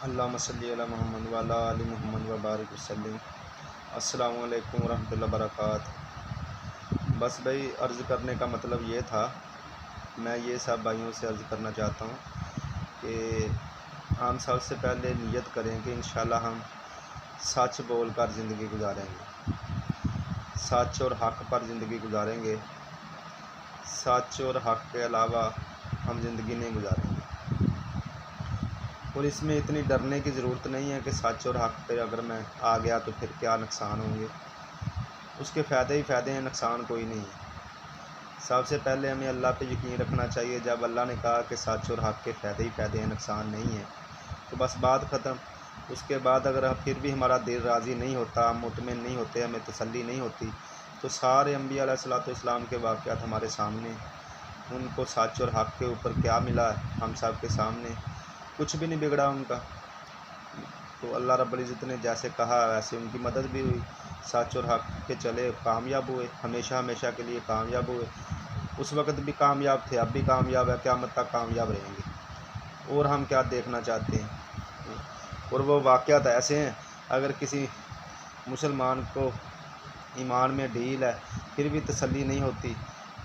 اللہم صلی علی محمد وعلی آل محمد وبارک وسلم۔ السلام علیکم ورحمۃ اللہ وبرکاتہ۔ بس بھائی عرض کرنے کا مطلب یہ تھا، میں یہ سب بھائیوں سے عرض کرنا چاہتا ہوں کہ ہم سب سے پہلے نیت کریں کہ انشاءاللہ ہم سچ بول کر زندگی گزاریں گے، سچ اور حق پر زندگی گزاریں گے، سچ اور حق کے علاوہ ہم زندگی نہیں گزاریں گے۔ اور اس میں اتنی ڈرنے کی ضرورت نہیں ہے کہ سچ اور حق پہ اگر میں آ گیا تو پھر کیا نقصان ہوں گے، اس کے فائدے ہی فائدے ہیں، نقصان کوئی نہیں ہے۔ سب سے پہلے ہمیں اللہ پہ یقین رکھنا چاہیے۔ جب اللہ نے کہا کہ سچ اور حق کے فائدے ہی فائدے ہیں، نقصان نہیں ہے، تو بس بات ختم۔ اس کے بعد اگر پھر بھی ہمارا دل راضی نہیں ہوتا، ہم مطمئن نہیں ہوتے، ہمیں تسلی نہیں ہوتی، تو سارے انبیاء علیہ الصلوۃ والسلام کے واقعات ہمارے سامنے، ان کو سچ اور حق کے اوپر کیا ملا ہے ہم سب کے سامنے، کچھ بھی نہیں بگڑا ان کا۔ تو اللہ رب العزت نے جیسے کہا ویسے ان کی مدد بھی ہوئی، سچ اور حق کے چلے، کامیاب ہوئے، ہمیشہ ہمیشہ کے لیے کامیاب ہوئے۔ اس وقت بھی کامیاب تھے، اب بھی کامیاب ہے، قیامت تک کامیاب رہیں گے۔ اور ہم کیا دیکھنا چاہتے ہیں؟ اور وہ واقعات ایسے ہیں، اگر کسی مسلمان کو ایمان میں ڈھیل ہے پھر بھی تسلی نہیں ہوتی،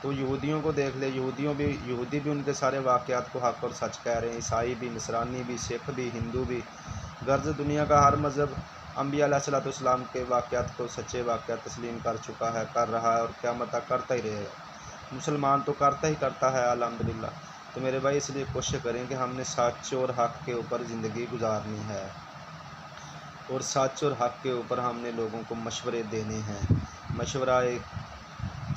تو یہودیوں کو دیکھ لے، یہودی بھی ان کے سارے واقعات کو حق اور سچ کہہ رہے ہیں، عیسائی بھی، نصرانی بھی، سکھ بھی، ہندو بھی۔ غرض دنیا کا ہر مذہب انبیاء علیہ الصلوۃ والسلام کے واقعات کو سچے واقعات تسلیم کر چکا ہے، کر رہا ہے، اور قیامت تک کرتا ہی رہے گا۔ مسلمان تو کرتا ہی کرتا ہے الحمدللہ۔ تو میرے بھائی اس لیے کوشش کریں کہ ہم نے سچ اور حق کے اوپر زندگی گزارنی ہے، اور سچ اور حق کے اوپر ہم نے لوگوں کو مشورے دینے ہیں۔ مشورہ ایک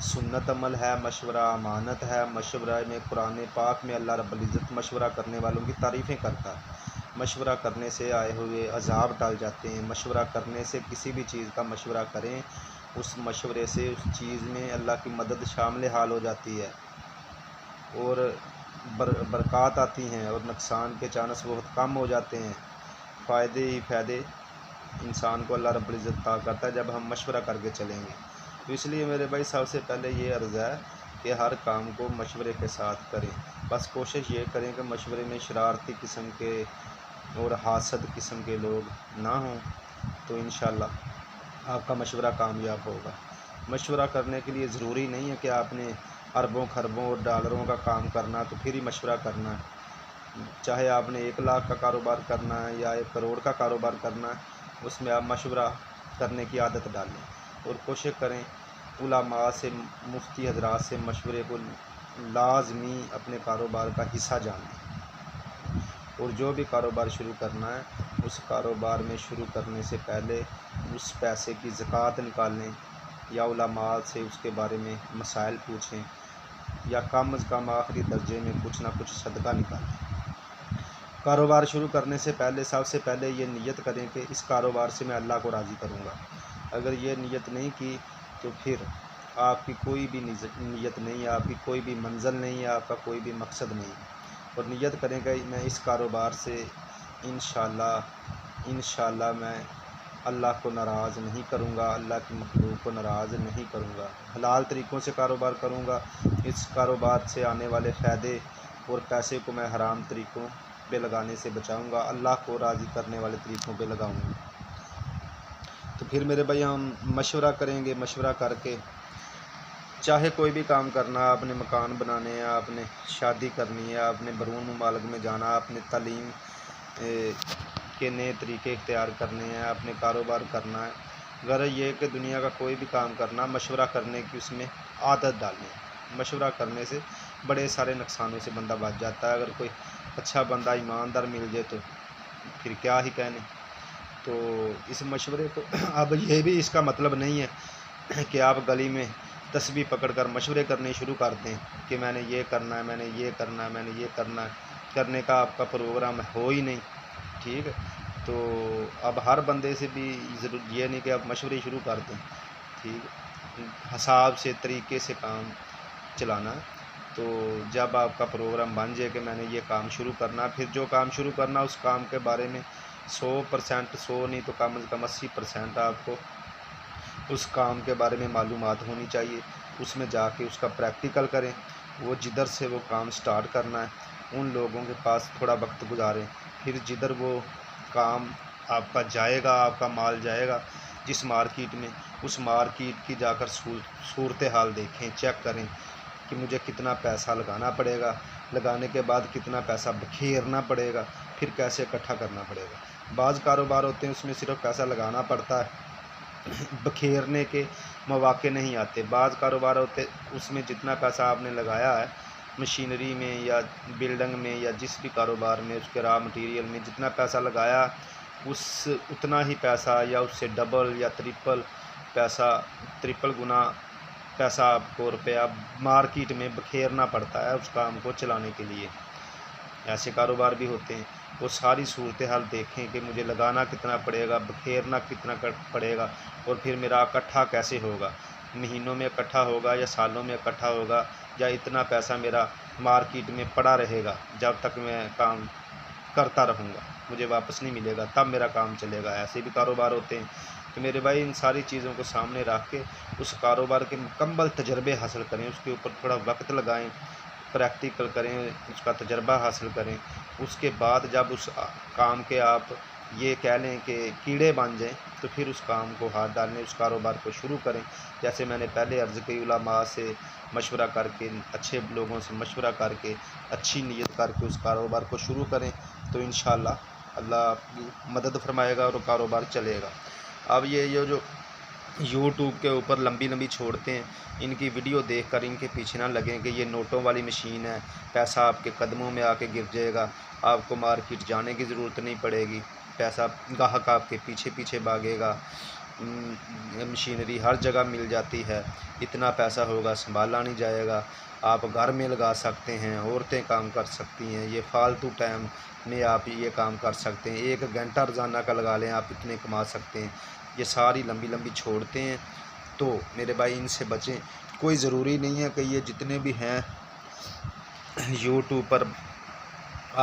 سنت عمل ہے، مشورہ امانت ہے، مشورہ میں قرآن پاک میں اللہ رب العزت مشورہ کرنے والوں کی تعریفیں کرتا ہے۔ مشورہ کرنے سے آئے ہوئے عذاب ٹال جاتے ہیں۔ مشورہ کرنے سے کسی بھی چیز کا مشورہ کریں، اس مشورے سے اس چیز میں اللہ کی مدد شامل حال ہو جاتی ہے، اور برکات آتی ہیں، اور نقصان کے چانس بہت کم ہو جاتے ہیں۔ فائدے ہی فائدے انسان کو اللہ رب العزت عطا کرتا ہے جب ہم مشورہ کر کے چلیں گے۔ تو اس لیے میرے بھائی سب سے پہلے یہ عرض ہے کہ ہر کام کو مشورے کے ساتھ کریں۔ بس کوشش یہ کریں کہ مشورے میں شرارتی قسم کے اور حاسد قسم کے لوگ نہ ہوں، تو انشاءاللہ آپ کا مشورہ کامیاب ہوگا۔ مشورہ کرنے کے لیے ضروری نہیں ہے کہ آپ نے اربوں خربوں اور ڈالروں کا کام کرنا تو پھر ہی مشورہ کرنا ہے۔ چاہے آپ نے 1 لاکھ کا کاروبار کرنا ہے یا 1 کروڑ کا کاروبار کرنا ہے، اس میں آپ مشورہ کرنے کی عادت ڈالیں، اور کوشش کریں علماء سے، مفتی حضرات سے مشورے کو لازمی اپنے کاروبار کا حصہ جانیں۔ اور جو بھی کاروبار شروع کرنا ہے، اس کاروبار میں شروع کرنے سے پہلے اس پیسے کی زکوٰۃ نکالیں، یا علماء سے اس کے بارے میں مسائل پوچھیں، یا کم از کم آخری درجے میں کچھ نہ کچھ صدقہ نکالیں۔ کاروبار شروع کرنے سے پہلے سب سے پہلے یہ نیت کریں کہ اس کاروبار سے میں اللہ کو راضی کروں گا۔ اگر یہ نیت نہیں کی تو پھر آپ کی کوئی بھی نیت نہیں ہے، آپ کی کوئی بھی منزل نہیں ہے، آپ کا کوئی بھی مقصد نہیں ہے۔ اور نیت کریں کہ میں اس کاروبار سے انشاءاللہ میں اللہ کو ناراض نہیں کروں گا، اللہ کی مخلوق کو ناراض نہیں کروں گا، حلال طریقوں سے کاروبار کروں گا، اس کاروبار سے آنے والے فائدے اور پیسے کو میں حرام طریقوں پہ لگانے سے بچاؤں گا، اللہ کو راضی کرنے والے طریقوں پہ لگاؤں گا۔ تو پھر میرے بھائی ہم مشورہ کریں گے، مشورہ کر کے چاہے کوئی بھی کام کرنا، آپ نے مکان بنانے ہیں، آپ نے شادی کرنی ہے، آپ نے بیرون ممالک میں جانا، آپ نے تعلیم کے نئے طریقے اختیار کرنے ہیں، آپ نے کاروبار کرنا ہے، غرض یہ کہ دنیا کا کوئی بھی کام کرنا، مشورہ کرنے کی اس میں عادت ڈالیں۔ مشورہ کرنے سے بڑے سارے نقصانوں سے بندہ بچ جاتا ہے۔ اگر کوئی اچھا بندہ ایماندار مل جائے تو پھر کیا ہی کہنے۔ تو اس مشورے کو اب یہ بھی اس کا مطلب نہیں ہے کہ آپ گلی میں تسبیح پکڑ کر مشورے کرنے شروع کر دیں کہ میں نے یہ کرنا ہے، میں نے یہ کرنا ہے، میں نے یہ کرنا ہے، کرنے کا آپ کا پروگرام ہو ہی نہیں، ٹھیک ہے۔ تو اب ہر بندے سے بھی یہ نہیں کہ آپ مشورے شروع کر دیں، ٹھیک ہے، حساب سے طریقے سے کام چلانا ہے۔ تو جب آپ کا پروگرام بن جائے کہ میں نے یہ کام شروع کرنا، پھر جو کام شروع کرنا اس کام کے بارے میں 100% 100 نہیں تو کم از کم 80% آپ کو اس کام کے بارے میں معلومات ہونی چاہیے۔ اس میں جا کے اس کا پریکٹیکل کریں، وہ جدھر سے وہ کام سٹارٹ کرنا ہے ان لوگوں کے پاس تھوڑا وقت گزاریں، پھر جدھر وہ کام آپ کا جائے گا، آپ کا مال جائے گا جس مارکیٹ میں، اس مارکیٹ کی جا کر صورتحال دیکھیں، چیک کریں کہ مجھے کتنا پیسہ لگانا پڑے گا، لگانے کے بعد کتنا پیسہ بکھیرنا پڑے گا، پھر کیسے اکٹھا کرنا پڑے گا۔ بعض کاروبار ہوتے ہیں اس میں صرف پیسہ لگانا پڑتا ہے، بکھیرنے کے مواقع نہیں آتے۔ بعض کاروبار ہوتے اس میں جتنا پیسہ آپ نے لگایا ہے مشینری میں یا بلڈنگ میں یا جس بھی کاروبار میں، اس کے را مٹیریل میں جتنا پیسہ لگایا اتنا ہی پیسہ یا اس سے ڈبل یا ٹرپل گنا پیسہ آپ کو روپیہ مارکیٹ میں بکھیرنا پڑتا ہے اس کام کو چلانے کے لیے۔ ایسے کاروبار بھی ہوتے ہیں، وہ ساری صورتحال دیکھیں کہ مجھے لگانا کتنا پڑے گا، بکھیرنا کتنا پڑے گا، اور پھر میرا اکٹھا کیسے ہوگا، مہینوں میں اکٹھا ہوگا یا سالوں میں اکٹھا ہوگا، یا اتنا پیسہ میرا مارکیٹ میں پڑا رہے گا جب تک میں کام کرتا رہوں گا، مجھے واپس نہیں ملے گا، تب میرا کام چلے گا۔ ایسے بھی کاروبار ہوتے ہیں۔ تو میرے بھائی ان ساری چیزوں کو سامنے رکھ کے اس کاروبار کے مکمل تجربے حاصل کریں، اس کے اوپر تھوڑا وقت لگائیں، پریکٹیکل کریں، اس کا تجربہ حاصل کریں۔ اس کے بعد جب اس کام کے آپ یہ کہہ لیں کہ کیڑے بن جائیں تو پھر اس کام کو ہاتھ ڈالیں، اس کاروبار کو شروع کریں۔ جیسے میں نے پہلے عرض کی، علماء سے مشورہ کر کے، اچھے لوگوں سے مشورہ کر کے، اچھی نیت کر کے اس کاروبار کو شروع کریں تو انشاءاللہ اللہ آپ کی مدد فرمائے گا اور وہ کاروبار چلے گا۔ اب یہ جو یوٹیوب کے اوپر لمبی لمبی چھوڑتے ہیں، ان کی ویڈیو دیکھ کر ان کے پیچھے نہ لگیں کہ یہ نوٹوں والی مشین ہے، پیسہ آپ کے قدموں میں آ کے گر جائے گا، آپ کو مارکیٹ جانے کی ضرورت نہیں پڑے گی، پیسہ گاہک آپ کے پیچھے پیچھے بھاگے گا، مشینری ہر جگہ مل جاتی ہے، اتنا پیسہ ہوگا سنبھالا نہیں جائے گا، آپ گھر میں لگا سکتے ہیں، عورتیں کام کر سکتی ہیں، یہ فالتو ٹائم میں آپ یہ کام کر سکتے ہیں، 1 گھنٹہ روزانہ کا لگا لیں، آپ اتنے کما سکتے ہیں۔ یہ ساری لمبی لمبی چھوڑتے ہیں، تو میرے بھائی ان سے بچیں۔ کوئی ضروری نہیں ہے کہ یہ جتنے بھی ہیں یوٹیوب پر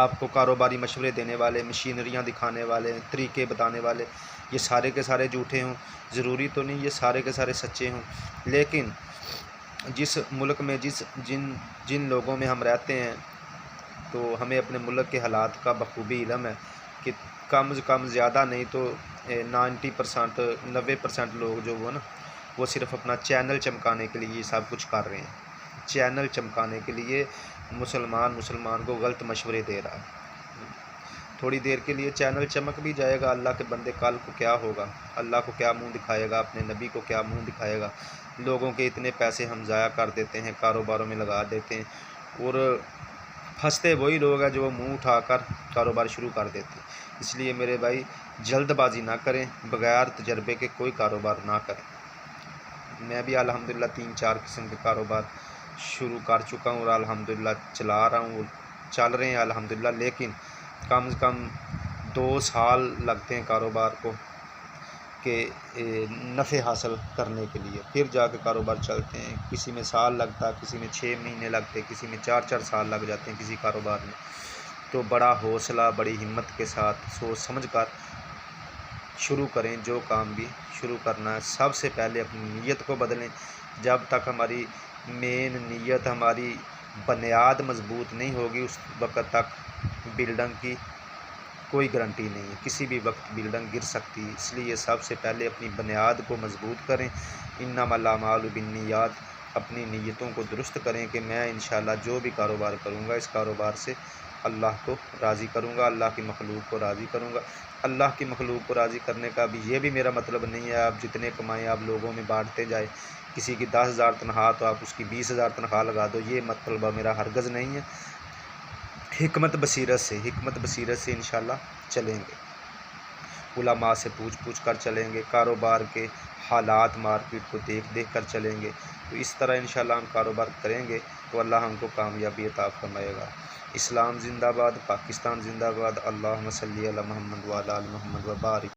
آپ کو کاروباری مشورے دینے والے، مشینریاں دکھانے والے، طریقے بتانے والے، یہ سارے کے سارے جھوٹے ہوں، ضروری تو نہیں یہ سارے کے سارے سچے ہوں، لیکن جس ملک میں جن لوگوں میں ہم رہتے ہیں تو ہمیں اپنے ملک کے حالات کا بخوبی علم ہے کہ کم از کم زیادہ نہیں تو 90% لوگ جو وہ نا وہ صرف اپنا چینل چمکانے کے لیے یہ سب کچھ کر رہے ہیں، چینل چمکانے کے لیے مسلمان کو غلط مشورے دے رہا ہے۔ تھوڑی دیر کے لیے چینل چمک بھی جائے گا، اللہ کے بندے کل کو کیا ہوگا، اللہ کو کیا منہ دکھائے گا، اپنے نبی کو کیا منہ دکھائے گا۔ لوگوں کے اتنے پیسے ہم ضائع کر دیتے ہیں، کاروباروں میں لگا دیتے ہیں، اور پھنستے وہی لوگ ہیں جو وہ منہ اٹھا کر کاروبار شروع کر دیتے ہیں۔ اس لیے میرے بھائی جلد بازی نہ کریں، بغیر تجربے کے کوئی کاروبار نہ کریں۔ میں بھی الحمدللہ 3-4 قسم کے کاروبار شروع کر چکا ہوں اور الحمدللہ چلا رہا ہوں، چل رہے ہیں الحمدللہ، لیکن کم از کم 2 سال لگتے ہیں کاروبار کو کہ نفع حاصل کرنے کے لیے، پھر جا کے کاروبار چلتے ہیں۔ کسی میں سال لگتا ہے، کسی میں 6 مہینے لگتے، کسی میں 4 سال لگ جاتے ہیں کسی کاروبار میں۔ تو بڑا حوصلہ، بڑی ہمت کے ساتھ سوچ سمجھ کر شروع کریں، جو کام بھی شروع کرنا ہے سب سے پہلے اپنی نیت کو بدلیں۔ جب تک ہماری مین نیت، ہماری بنیاد مضبوط نہیں ہوگی اس وقت تک بلڈنگ کی کوئی گارنٹی نہیں ہے، کسی بھی وقت بلڈنگ گر سکتی ہے۔ اس لیے سب سے پہلے اپنی بنیاد کو مضبوط کریں، انما الاعمال بالنیات، اپنی نیتوں کو درست کریں کہ میں انشاءاللہ جو بھی کاروبار کروں گا اس کاروبار سے اللہ کو راضی کروں گا، اللہ کی مخلوق کو راضی کروں گا۔ اللہ کی مخلوق کو راضی کرنے کا بھی یہ بھی میرا مطلب نہیں ہے آپ جتنے کمائیں آپ لوگوں میں بانٹتے جائیں، کسی کی 10,000 تنخواہ تو آپ اس کی 20,000 تنخواہ لگا دو، یہ مطلب میرا ہرگز نہیں ہے۔ حکمت بصیرت سے انشاءاللہ چلیں گے، علماء سے پوچھ کر چلیں گے، کاروبار کے حالات مارکیٹ کو دیکھ کر چلیں گے، تو اس طرح انشاءاللہ ہم کاروبار کریں گے تو اللہ ہم کو کامیابی عطا فرمائے گا۔ اسلام زندہ باد، پاکستان زندہ باد، اللہم صلی علی محمد وعلی آل محمد وبارک۔